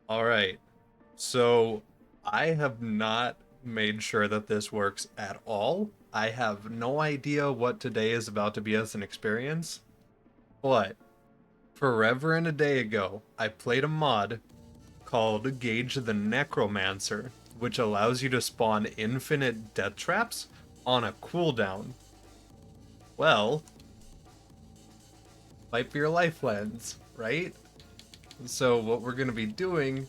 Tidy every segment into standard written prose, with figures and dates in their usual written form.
All right. So I have not made sure that this works at all. I have no idea what today is about to be as an experience, but forever and a day ago, I played a mod called Gaige the Necromancer, which allows you to spawn infinite death traps on a cooldown. Well, fight for your life lens, right? So what we're going to be doing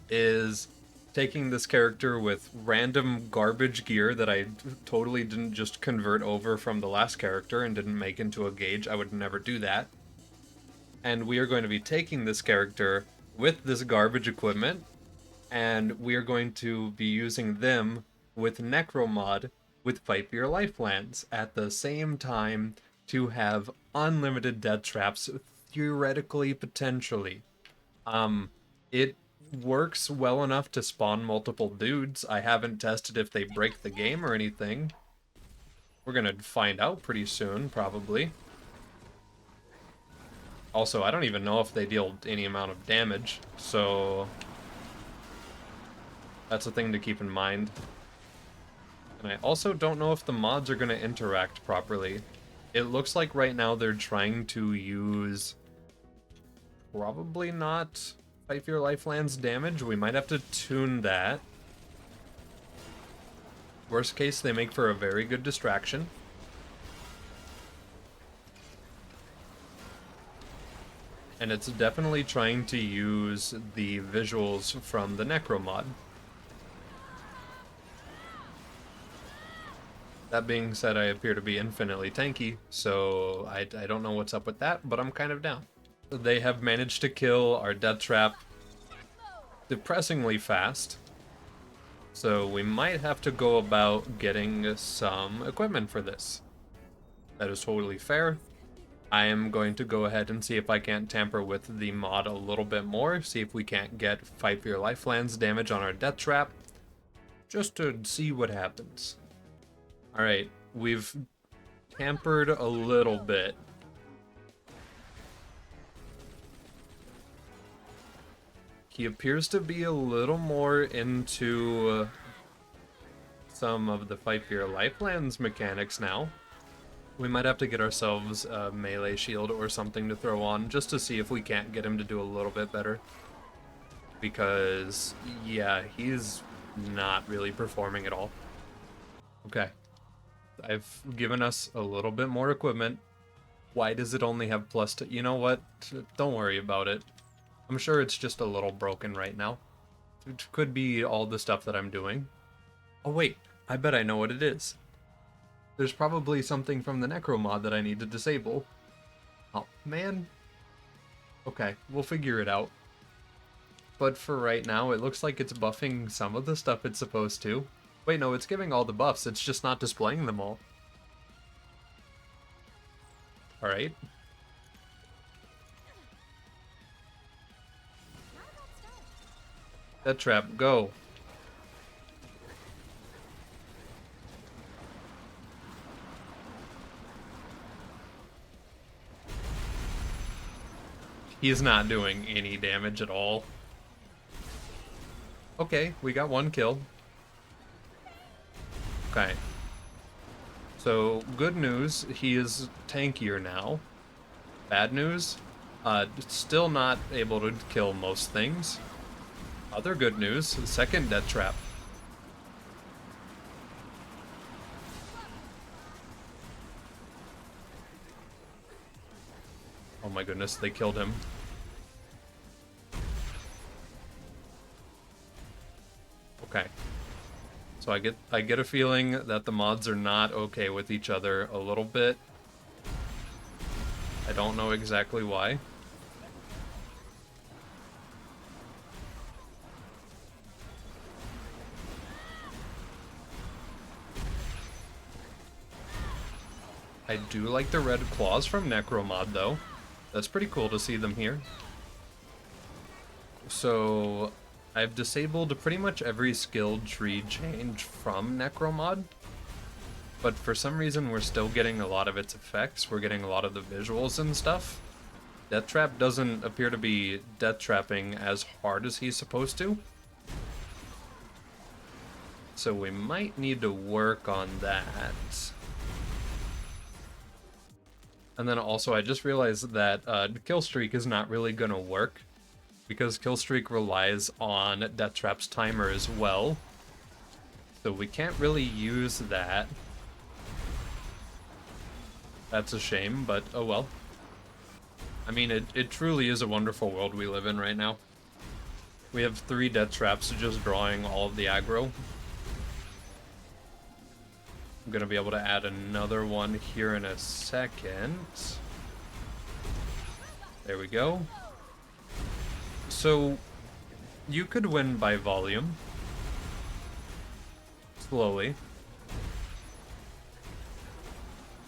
is taking this character with random garbage gear that I totally didn't just convert over from the last character and didn't make into a gauge. I would never do that. And we are going to be taking this character with this garbage equipment, and we are going to be using them with Necromod with Fight for Your Life lands at the same time to have unlimited death traps, theoretically, potentially. It works well enough to spawn multiple dudes. I haven't tested if they break the game or anything. We're gonna find out pretty soon, probably. Also, I don't even know if they deal any amount of damage, so that's a thing to keep in mind. And I also don't know if the mods are gonna interact properly. It looks like right now they're trying to use probably not Fight for Your Life lands damage. We might have to tune that. Worst case, they make for a very good distraction. And it's definitely trying to use the visuals from the Necro mod. That being said, I appear to be infinitely tanky, so I don't know what's up with that, but I'm kind of down. They have managed to kill our death trap depressingly fast, so we might have to go about getting some equipment for this. That is totally fair. I am going to go ahead and see if I can't tamper with the mod a little bit more, see if we can't get Fight for Your Life lands damage on our death trap, just to see what happens. Alright, we've tampered a little bit. He appears to be a little more into some of the Fight for Your Life lands mechanics now. We might have to get ourselves a melee shield or something to throw on just to see if we can't get him to do a little bit better. Because, yeah, he's not really performing at all. Okay. I've given us a little bit more equipment. Why does it only have +2? You know what? Don't worry about it. I'm sure it's just a little broken right now. It could be all the stuff that I'm doing. Oh wait, I bet I know what it is. There's probably something from the Necro mod that I need to disable. Oh, man. Okay, we'll figure it out. But for right now, it looks like it's buffing some of the stuff it's supposed to. Wait, no, it's giving all the buffs, it's just not displaying them all. Alright. Death trap, go. He's not doing any damage at all. Okay, we got one kill. Okay. So, good news, he is tankier now. Bad news, still not able to kill most things. Other good news, second death trap. Oh my goodness, they killed him. Okay. So I get a feeling that the mods are not okay with each other a little bit. I don't know exactly why. I do like the red claws from Necromod though. That's pretty cool to see them here. So I've disabled pretty much every skill tree change from Necromod, but for some reason we're still getting a lot of its effects. We're getting a lot of the visuals and stuff. Death Trap doesn't appear to be death trapping as hard as he's supposed to. So we might need to work on that. And then also I just realized that Kill Streak is not really gonna work because Kill Streak relies on Death Trap's timer as well. So we can't really use that. That's a shame, but oh well. I mean, it truly is a wonderful world we live in right now. We have 3 Death Traps just drawing all of the aggro. I'm gonna be able to add another one here in a second. There we go. So, you could win by volume. Slowly.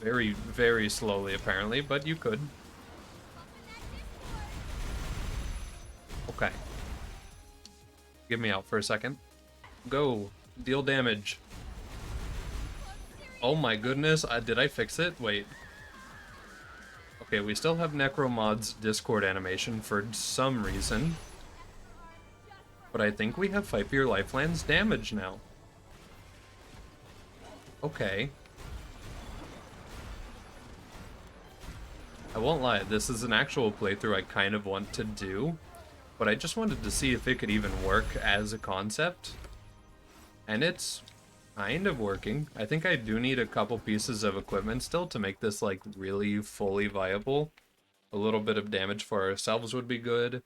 Very, very slowly, apparently, but you could. Okay. Give me out for a second. Go. Deal damage. Oh my goodness, did I fix it? Wait. Okay, we still have Necromod's Discord animation for some reason. But I think we have FFYLands damage now. Okay. I won't lie, this is an actual playthrough I kind of want to do. But I just wanted to see if it could even work as a concept. And it's kind of working. I think I do need a couple pieces of equipment still to make this like really fully viable. A little bit of damage for ourselves would be good.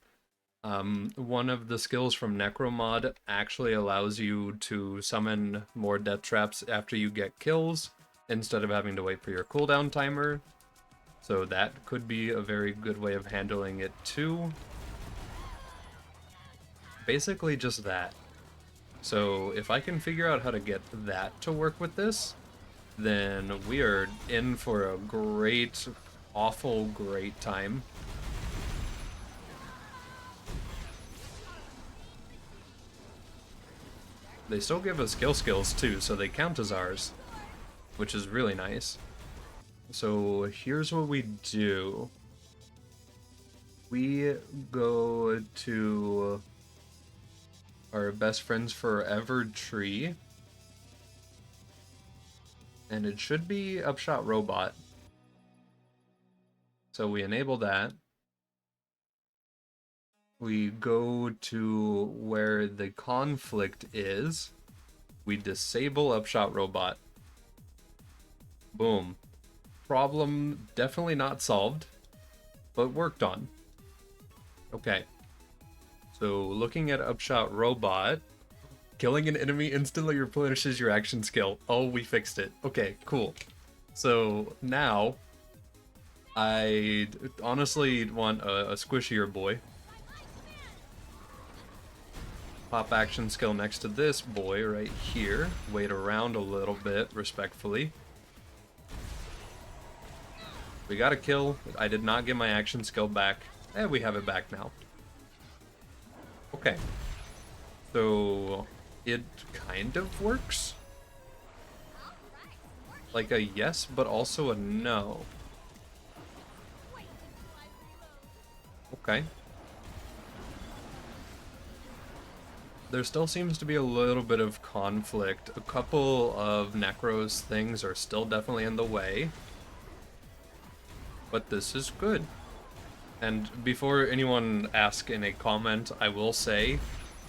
One of the skills from Necromod actually allows you to summon more death traps after you get kills instead of having to wait for your cooldown timer. So that could be a very good way of handling it too. Basically just that. So if I can figure out how to get that to work with this, then we are in for a great, awful great time. They still give us skills too, so they count as ours, which is really nice. So here's what we do. We go to our best friends forever tree, and it should be Upshot Robot. So we enable that. We go to where the conflict is. We disable Upshot Robot. Boom. Problem definitely not solved, but worked on. Okay. So looking at Upshot Robot, killing an enemy instantly replenishes your action skill. Oh, we fixed it. Okay, cool. So now, I honestly want a squishier boy. Pop action skill next to this boy right here. Wait around a little bit, respectfully. We got a kill. I did not get my action skill back. We have it back now. Okay. So, it kind of works. Like a yes, but also a no. Okay. There still seems to be a little bit of conflict. A couple of Necros things are still definitely in the way. But this is good. And before anyone asks in a comment, I will say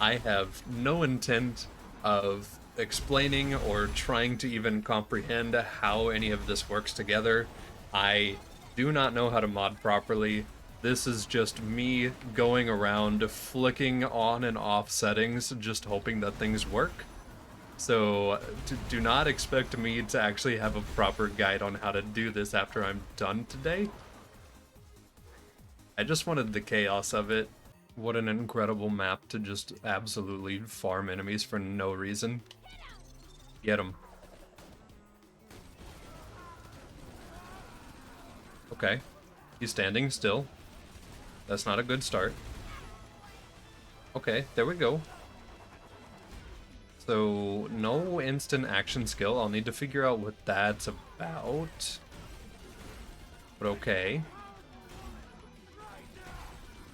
I have no intent of explaining or trying to even comprehend how any of this works together. I do not know how to mod properly. This is just me going around flicking on and off settings, just hoping that things work. So do not expect me to actually have a proper guide on how to do this after I'm done today. I just wanted the chaos of it. What an incredible map to just absolutely farm enemies for no reason. Get him. Okay. He's standing still. That's not a good start. Okay, there we go. So, no instant action skill. I'll need to figure out what that's about. But okay.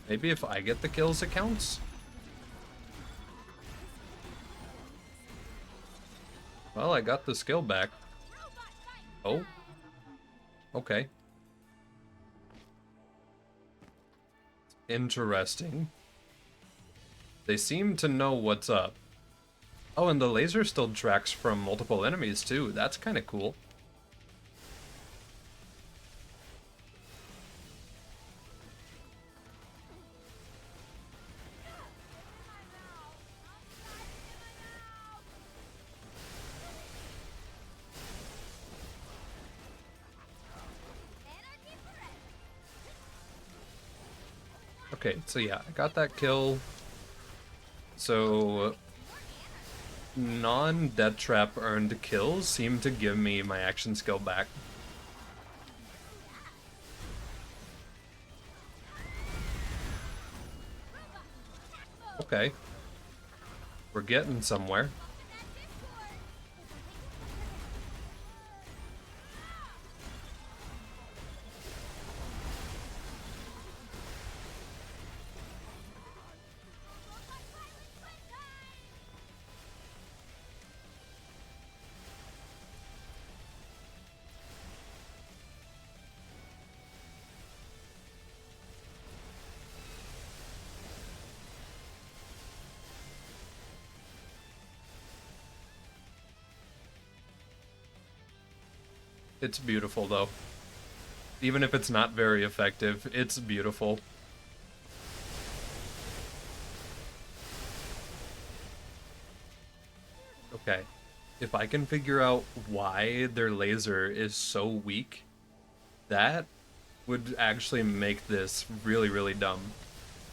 Maybe if I get the kills, it counts? Well, I got the skill back. Oh. Okay. Interesting. They seem to know what's up. Oh, and the laser still tracks from multiple enemies, too. That's kind of cool. Okay, so yeah, I got that kill. So, non-death trap earned kills seem to give me my action skill back. Okay. We're getting somewhere. It's beautiful, though. Even if it's not very effective, it's beautiful. Okay. If I can figure out why their laser is so weak, that would actually make this really, really dumb.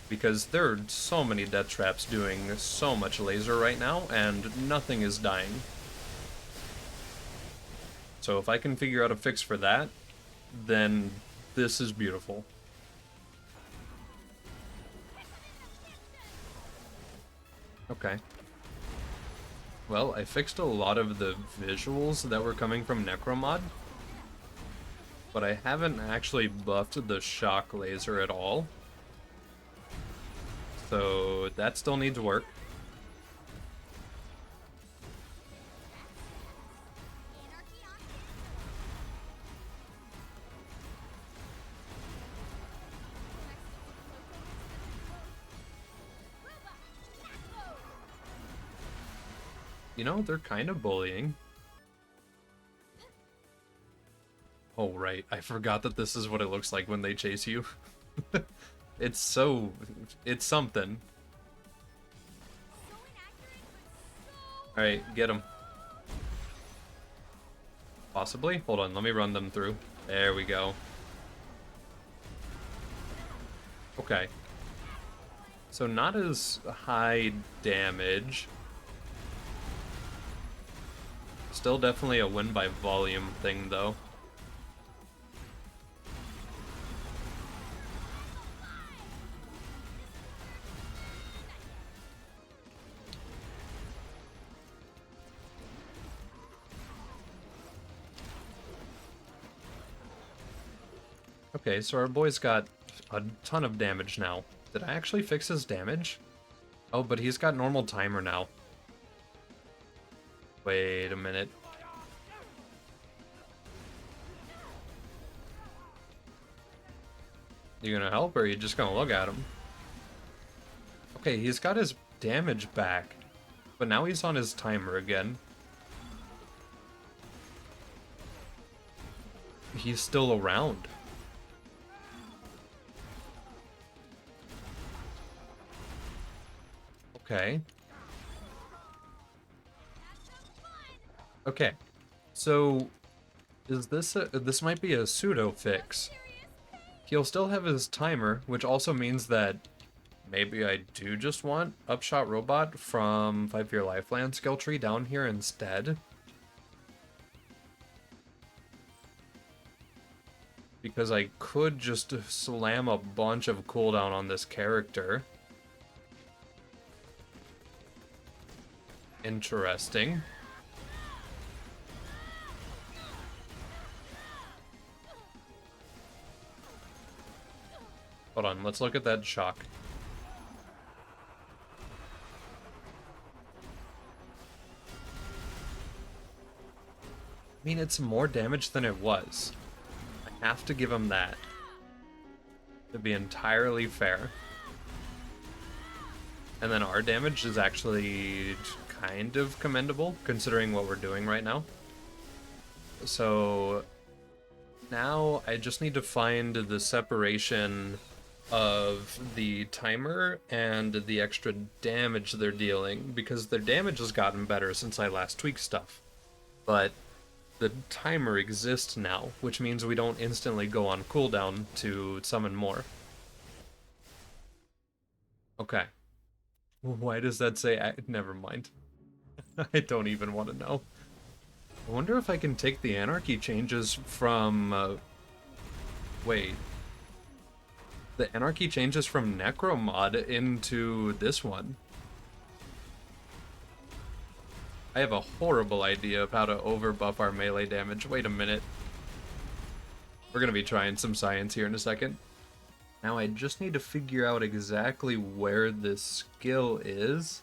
Because there are so many death traps doing so much laser right now, and nothing is dying. So if I can figure out a fix for that, then this is beautiful. Okay. Well, I fixed a lot of the visuals that were coming from Necromod, but I haven't actually buffed the shock laser at all. So that still needs work. You know, they're kind of bullying. Oh, right. I forgot that this is what it looks like when they chase you. It's something. Alright, get him. Possibly? Hold on, let me run them through. There we go. Okay. So not as high damage. Still definitely a win by volume thing, though. Okay, so our boy's got a ton of damage now. Did I actually fix his damage? Oh, but he's got normal timer now. Wait a minute. You gonna help, or are you just gonna look at him? Okay, he's got his damage back, but now he's on his timer again. He's still around. Okay. Okay. So, is this this might be a pseudo fix. He'll still have his timer, which also means that maybe I do just want Upshot Robot from FFYLands skill tree down here instead. Because I could just slam a bunch of cooldown on this character. Interesting. Hold on, let's look at that shock. I mean, it's more damage than it was. I have to give him that, to be entirely fair. And then our damage is actually kind of commendable, considering what we're doing right now. So now I just need to find the separation of the timer and the extra damage they're dealing, because their damage has gotten better since I last tweaked stuff. But the timer exists now, which means we don't instantly go on cooldown to summon more. Okay. Why does that say... Never mind. I don't even want to know. I wonder if I can take the anarchy changes from... wait. The anarchy changes from Necro Mod into this one. I have a horrible idea of how to overbuff our melee damage. Wait a minute. We're gonna be trying some science here in a second. Now I just need to figure out exactly where this skill is.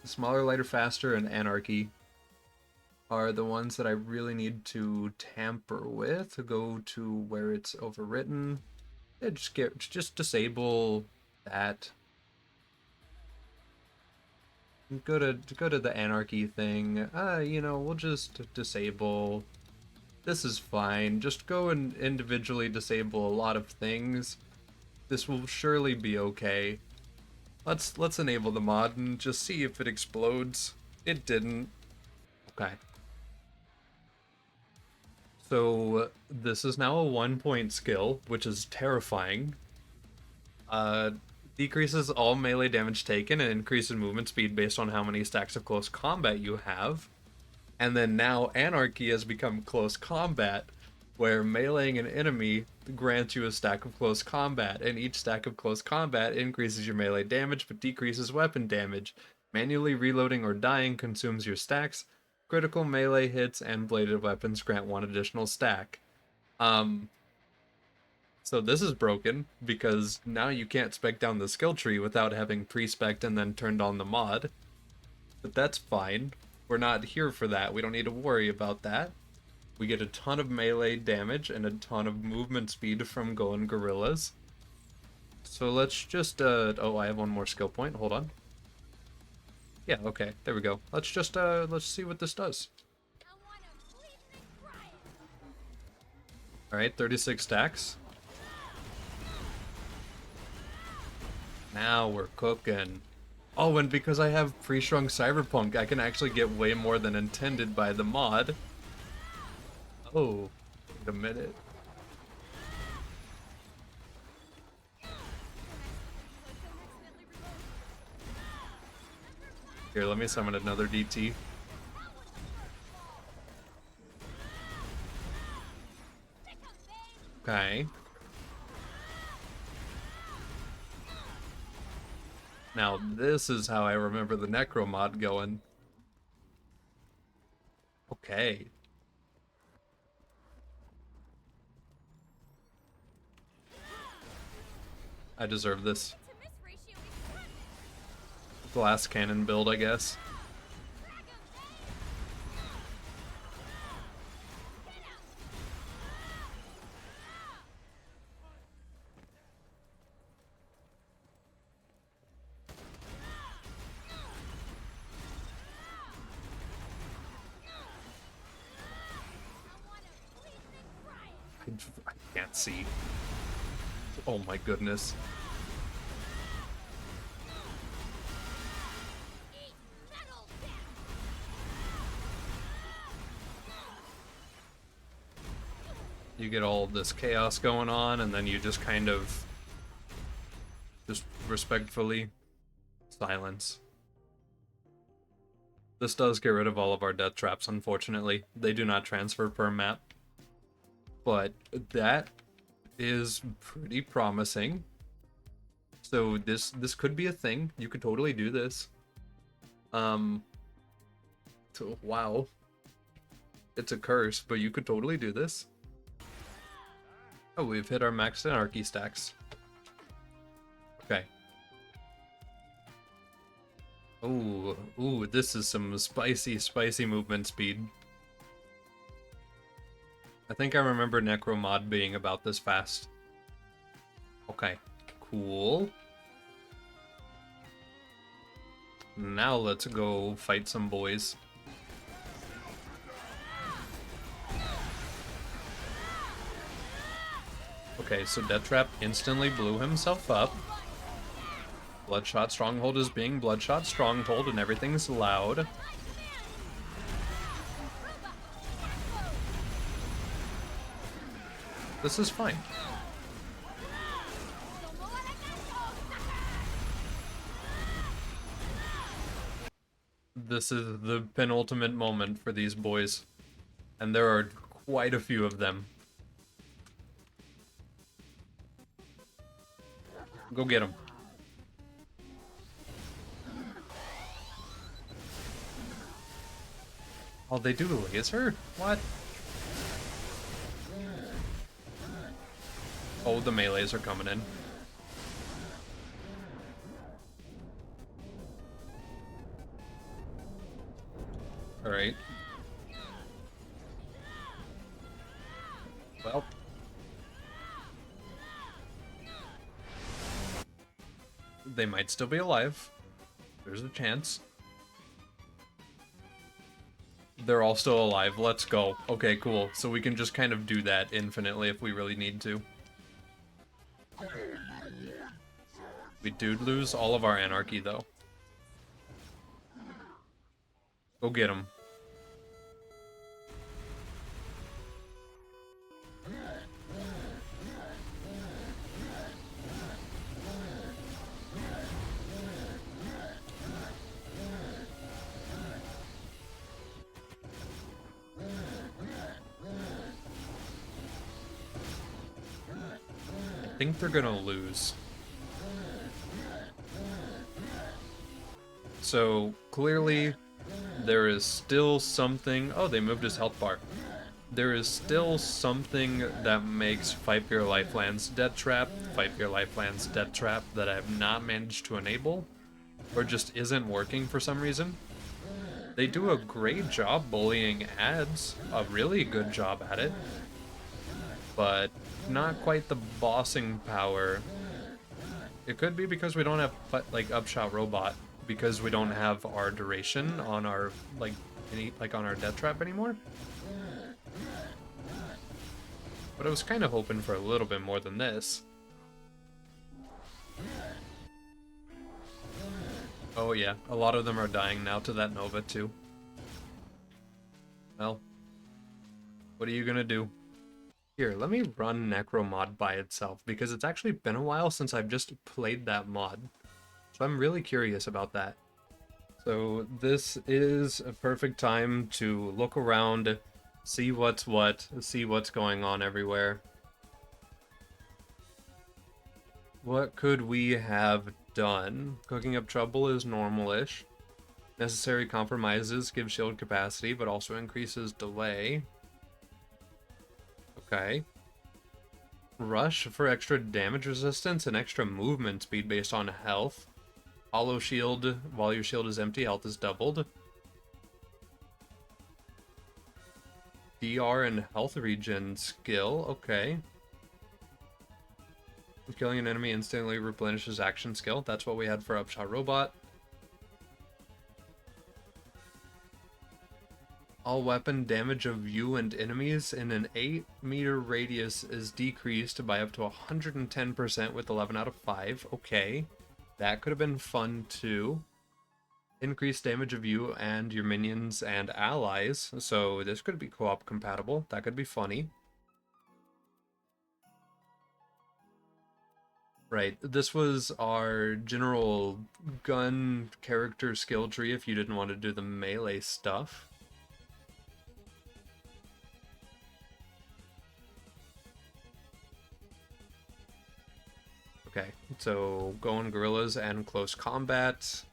Smaller, lighter, faster, and anarchy are the ones that I really need to tamper with. Go to where it's overwritten. Yeah, just disable that. Go to the anarchy thing. You know, we'll just disable. This is fine. Just go and individually disable a lot of things. This will surely be okay. Let's enable the mod and just see if it explodes. It didn't. Okay. So this is now a 1-point skill, which is terrifying. Decreases all melee damage taken and increases movement speed based on how many stacks of close combat you have. And then now Anarchy has become close combat, where meleeing an enemy grants you a stack of close combat, and each stack of close combat increases your melee damage but decreases weapon damage. Manually reloading or dying consumes your stacks. Critical melee hits and bladed weapons grant 1 additional stack. So this is broken, because now you can't spec down the skill tree without having pre-spec'd and then turned on the mod. But that's fine. We're not here for that. We don't need to worry about that. We get a ton of melee damage and a ton of movement speed from going gorillas. So let's just, oh, I have one more skill point. Hold on. Yeah, okay. There we go. Let's just, let's see what this does. Alright, 36 stacks. Now we're cooking. Oh, and because I have pre-shrunk Cyberpunk, I can actually get way more than intended by the mod. Oh, wait a minute. Here, let me summon another DT. Okay. Now this is how I remember the Necro Mod going. Okay. I deserve this. Glass cannon build, I guess. I can't see. Oh my goodness. You get all this chaos going on, and then you just kind of just respectfully silence. This does get rid of all of our death traps, unfortunately. They do not transfer per map. But that is pretty promising. So this could be a thing. You could totally do this. So, wow. It's a curse, but you could totally do this. Oh, we've hit our max anarchy stacks. Okay. Ooh, this is some spicy, spicy movement speed. I think I remember Necro Mod being about this fast. Okay, cool. Now let's go fight some boys. Okay, so Death Trap instantly blew himself up. Bloodshot Stronghold is being Bloodshot Stronghold and everything's loud. This is fine. This is the penultimate moment for these boys. And there are quite a few of them. Go get them. Oh, they do laser? What? Oh, the melees are coming in. Alright. Well. They might still be alive. There's a chance. They're all still alive. Let's go. Okay, cool. So we can just kind of do that infinitely if we really need to. We do lose all of our anarchy, though. Go get him. I think they're gonna lose. So clearly there is still something. Oh, they moved his health bar. There is still something that makes Fight for Your Lifeland's Death Trap, Fight for Your Lifeland's Death Trap that I have not managed to enable, or just isn't working for some reason. They do a great job bullying ads, a really good job at it, but not quite the bossing power. It could be because we don't have like Upshot Robot, because we don't have our duration on our on our Death Trap anymore. But I was kind of hoping for a little bit more than this. Oh yeah, a lot of them are dying now to that Nova too. Well, what are you gonna do? Here, let me run Necro Mod by itself, because it's actually been a while since I've just played that mod. So I'm really curious about that. So this is a perfect time to look around, see what's what, see what's going on everywhere. What could we have done? Cooking up trouble is normal-ish. Necessary compromises give shield capacity, but also increases delay. Okay. Rush for extra damage resistance and extra movement speed based on health. Hollow shield, while your shield is empty, health is doubled. DR and health regen skill, okay. Killing an enemy instantly replenishes action skill. That's what we had for Upshot Robot. All weapon damage of you and enemies in an 8-meter radius is decreased by up to 110% with 11 out of 5. Okay. That could have been fun too. Increased damage of you and your minions and allies. So this could be co-op compatible. That could be funny. Right, this was our general gun character skill tree if you didn't want to do the melee stuff. Okay, so going guerrillas and close combat.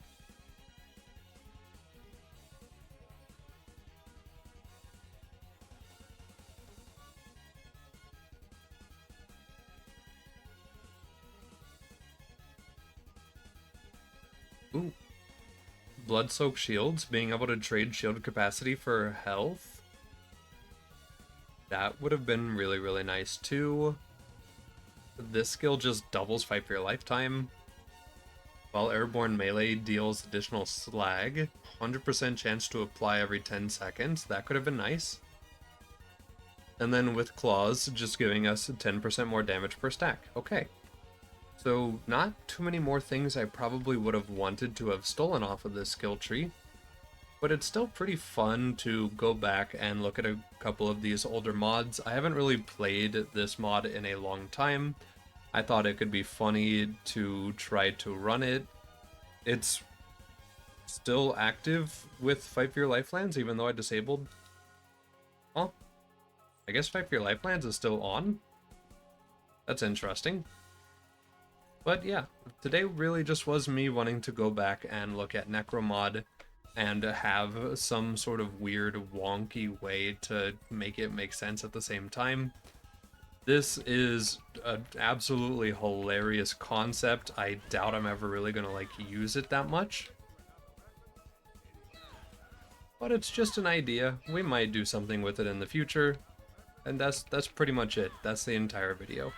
Ooh. Blood-soaked shields, being able to trade shield capacity for health. That would have been really, really nice too. This skill just doubles fight for your lifetime. While airborne melee deals additional slag, 100% chance to apply every 10 seconds. That could have been nice. And then with claws, just giving us 10% more damage per stack. Okay. So not too many more things I probably would have wanted to have stolen off of this skill tree. But it's still pretty fun to go back and look at a couple of these older mods. I haven't really played this mod in a long time. I thought it could be funny to try to run it. It's still active with Fight for Your Lifelands, even though I disabled... Oh, I guess Fight for Your Lifelands is still on? That's interesting. But yeah, today really just was me wanting to go back and look at Necromod and have some sort of weird, wonky way to make it make sense at the same time. This is an absolutely hilarious concept. I doubt I'm ever really gonna like use it that much. But it's just an idea. We might do something with it in the future. And that's pretty much it. That's the entire video.